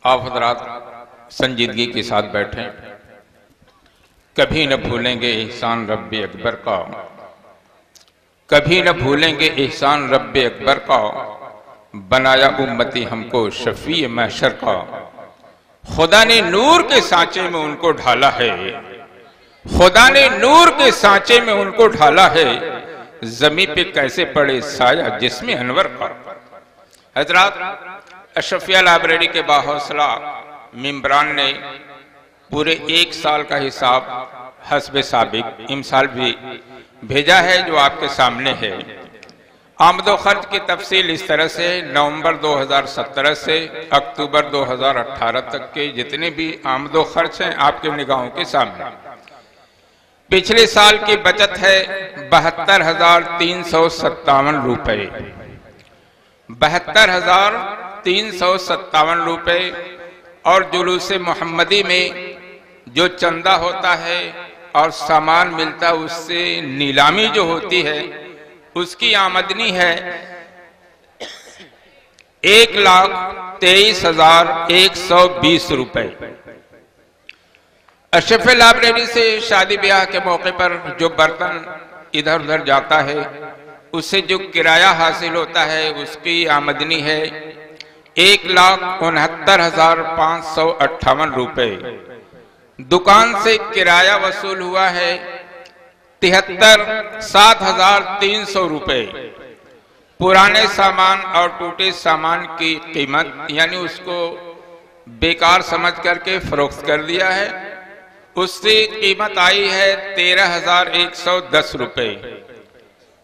आप हज़रात संजीदगी के साथ बैठें। कभी न भूलेंगे एहसान रब्बे अकबर का, कभी न भूलेंगे एहसान रब्बे अकबर का, बनाया उम्मती हमको शफी महशर का। खुदा ने नूर के सांचे में उनको ढाला है, खुदा ने नूर के सांचे में उनको ढाला है, जमी पे कैसे पड़े साया जिस्म अनवर का। हजरात, अशरफिया लाइब्रेरी के बाहौसला मेंबरान ने पूरे 1 साल का हिसाब हस्बे साबिक इमसाल भी भेजा है जो आपके सामने है। आमदो खर्च की तफसील इस तरह से नवंबर 2017 से अक्टूबर 2018 तक के जितने भी आमदो खर्च हैं आपके निगाहों के सामने। पिछले साल की बचत है 72,357 रुपए, 72,357 रुपए। और जुलूसे मोहम्मदी में जो चंदा होता है और सामान मिलता है उससे नीलामी जो होती है उसकी आमदनी है 1,23,120 रुपए। अशरफ लाइब्रेरी से शादी ब्याह के मौके पर जो बर्तन इधर उधर जाता है उससे जो किराया हासिल होता है उसकी आमदनी है 1,69,558 रुपए। दुकान से किराया वसूल हुआ है 73,7,300 रुपए। पुराने सामान और टूटे सामान की कीमत यानी उसको बेकार समझ करके फरोख्त कर दिया है, उसकी कीमत आई है 13,110 रुपए।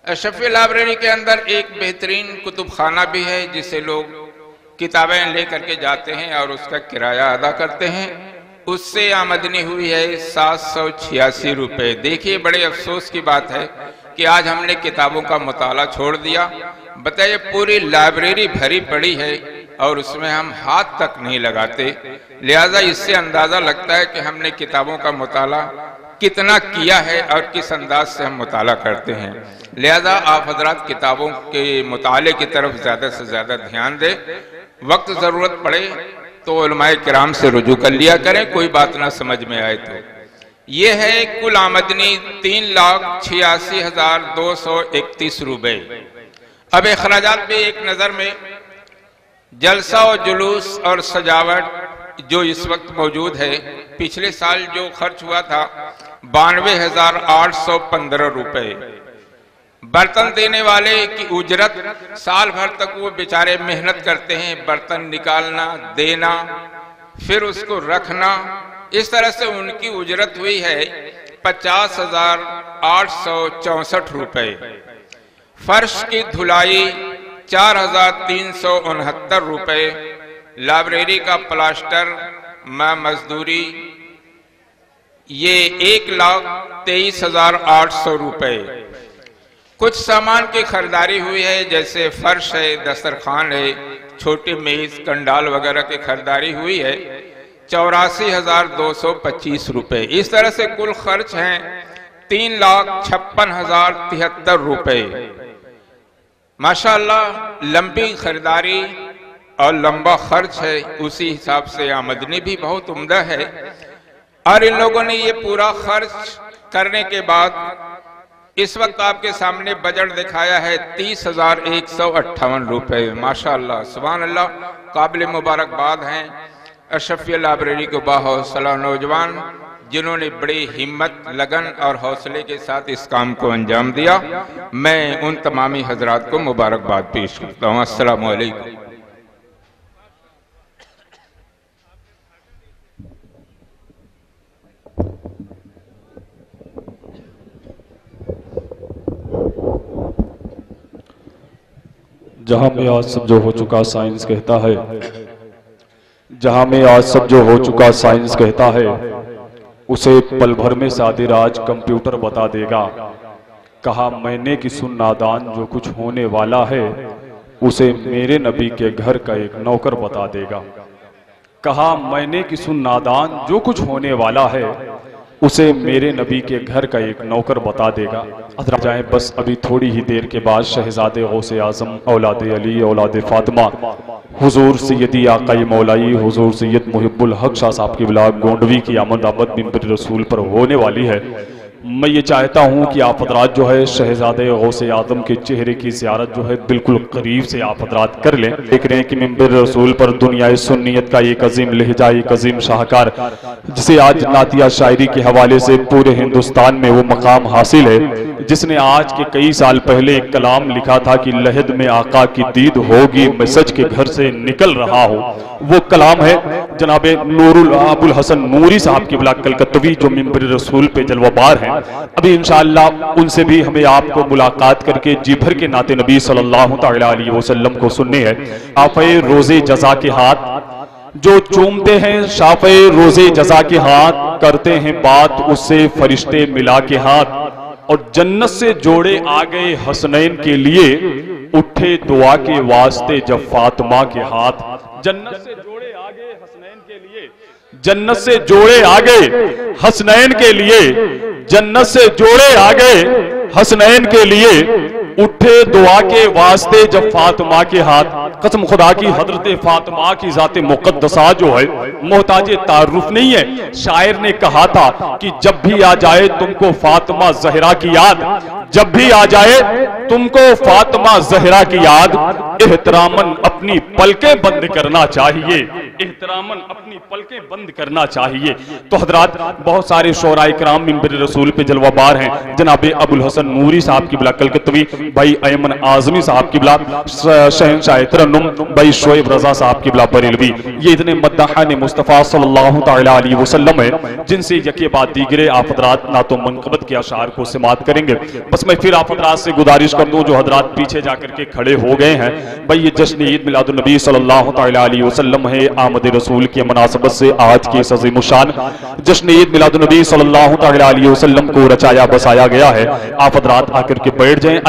अशरफी लाइब्रेरी के अंदर एक बेहतरीन कुतुबखाना भी है जिसे लोग किताबें लेकर के जाते हैं और उसका किराया अदा करते हैं, उससे आमदनी हुई है 786 रुपए। देखिए, बड़े अफसोस की बात है कि आज हमने किताबों का मुताला छोड़ दिया। बताइए, पूरी लाइब्रेरी भरी पड़ी है और उसमें हम हाथ तक नहीं लगाते। लिहाजा इससे अंदाजा लगता है कि हमने किताबों का मुताला कितना किया है और किस अंदाज से हम मुताला करते हैं। लिहाजा आप हजरात किताबों के मुताले की तरफ ज्यादा से ज्यादा ध्यान दें। वक्त जरूरत पड़े तो उलमाए किराम से रुजू कर लिया करें, कोई बात ना समझ में आए तो। ये है कुल आमदनी 3,86,231 रुपए। अब अखराजात पे एक नजर में जलसा और जुलूस और सजावट जो इस वक्त मौजूद है, पिछले साल जो खर्च हुआ था 92,815 रुपए। बर्तन देने वाले की उजरत साल भर तक वो बेचारे मेहनत करते हैं, बर्तन निकालना, देना, फिर उसको रखना, इस तरह से उनकी उजरत हुई है 50,864 रुपए। फर्श की धुलाई 4,369 रुपए। लाइब्रेरी का प्लास्टर मजदूरी ये 1,23,800 रुपए। कुछ सामान की खरीदारी हुई है जैसे फर्श है, दस्तरखान है, छोटी मेज, कंडाल वगैरह की खरीदारी हुई है 84,225 रुपए। इस तरह से कुल खर्च हैं 3,56,073 रुपए। माशाअल्लाह, लंबी खरीदारी और लंबा खर्च है, उसी हिसाब से आमदनी भी बहुत उम्दा है। और इन लोगों ने ये पूरा खर्च करने के बाद इस वक्त आपके सामने बजट दिखाया है 30,158 रुपए। माशाअल्लाह, सुभान अल्लाह, काबिल मुबारकबाद हैं अशरफिया लाइब्रेरी को बाहौसला नौजवान जिन्होंने बड़ी हिम्मत, लगन और हौसले के साथ इस काम को अंजाम दिया। मैं उन तमामी हजरात को मुबारकबाद पेश करता हूँ। अस्सलामु अलैकुम। जहां में आज सब जो हो चुका साइंस कहता है, जहां में आज सब जो हो चुका साइंस कहता है, उसे पल भर में सादिराज कंप्यूटर बता देगा। कहा मैंने कि सुन नादान, जो कुछ होने वाला है उसे मेरे नबी के घर का एक नौकर बता देगा। कहा मैंने कि सुन नादान, जो कुछ होने वाला है उसे मेरे नबी के घर का एक नौकर बता देगा। हज़रात जाएं, बस अभी थोड़ी ही देर के बाद शहजादे गौसे आज़म औलाद अली औलाद फातिमा हुजूर सैयदी आकाई मौलाई हुजूर सैयद मुहिब्बुल हक शाह साहब की बिला गोंडवी की आमद आमद मिंबर रसूल पर होने वाली है। मैं ये चाहता हूँ कि आप हजरात जो है शहजादे गौसे आदम के चेहरे की ज़ियारत जो है बिल्कुल करीब से आप हजरात कर लें। देख रहे हैं कि मिंबर रसूल पर दुनिया सुन्नियत का एक अजीम लहजा, एक अजीम शाहकार, जिसे आज नातिया शायरी के हवाले से पूरे हिंदुस्तान में वो मकाम हासिल है, जिसने आज के कई साल पहले एक कलाम लिखा था कि लहद में आका की दीद होगी, मैं सच के घर से निकल रहा हूँ। वो कलाम है जनाबे नूरुल अबुल हसन नूरी साहब की बिला कलकत्तवी, जो मिंबर रसूल पे जलवाबार हैं। अभी इंशाअल्लाह उनसे भी हमें आपको मुलाकात करके जी भर के नाते नबी सल्लल्लाहु तआला अलैहि वसल्लम को सुनने हैं। शाफ़े रोज़े जज़ा के हाथ जो चूमते हैं, शाफ़े रोज़े जज़ा के हाथ करते हैं बात उससे फरिश्ते मिला के हाथ, और जन्नत से जोड़े आ गए हसनैन के लिए, उठे दुआ के वास्ते जब फातिमा के हाथ। जन्नत से जोड़े आ गए हसनैन के लिए, जन्नत से जोड़े आ गए हसनैन के लिए, जन्नत से जोड़े आ गए हसनैन के लिए, उठे दुआ के वास्ते जब फातिमा के हाथ। कसम खुदा की हजरत फातिमा की जाते मुकद्दसा जो है मोहताज तारुफ नहीं है। शायर ने कहा था कि जब भी आ जाए तुमको फातिमा जहरा की याद, जब भी आ जाए तुमको फातिमा जहरा की याद, एहतरामन अपनी पलकें बंद करना चाहिए, एहतरामन अपनी पलकें बंद करना चाहिए। तो हजरात बहुत सारे शोराए कराम मिंबर रसूल पे जलवाबार हैं। जनाबे अबुल हसन नूरी साहब की बिला कलकत्तवी, भाई अयमन आजमी साहब की बिला शहंशाह तरन्नुम, भाई शोएब रजा साहब की बिला बरेलवी। ये इतने मद्दाहान मुस्तफ़ा सल्लल्लाहु तआला अलैहि वसल्लम है जिनसे यके बाद दीगरे आप हजरात ना तो मनकबत के अशार को समात करेंगे। बस मैं फिर आप हजरात से गुजारिश कर दूं जो हजरात पीछे जाकर के खड़े हो गए हैं, भाई ये जश्न ईद मिलादुन नबी सल्लल्लाहु तआला अलैहि वसल्लम है। आमद रसूल की मुनासबत से आज के इस अज़ीम शान जश्न ईद मिलादुन नबी सल्लल्लाहु तआला अलैहि वसल्लम को रचाया बसाया गया है। आप हजरात आकर के बैठ जाएं।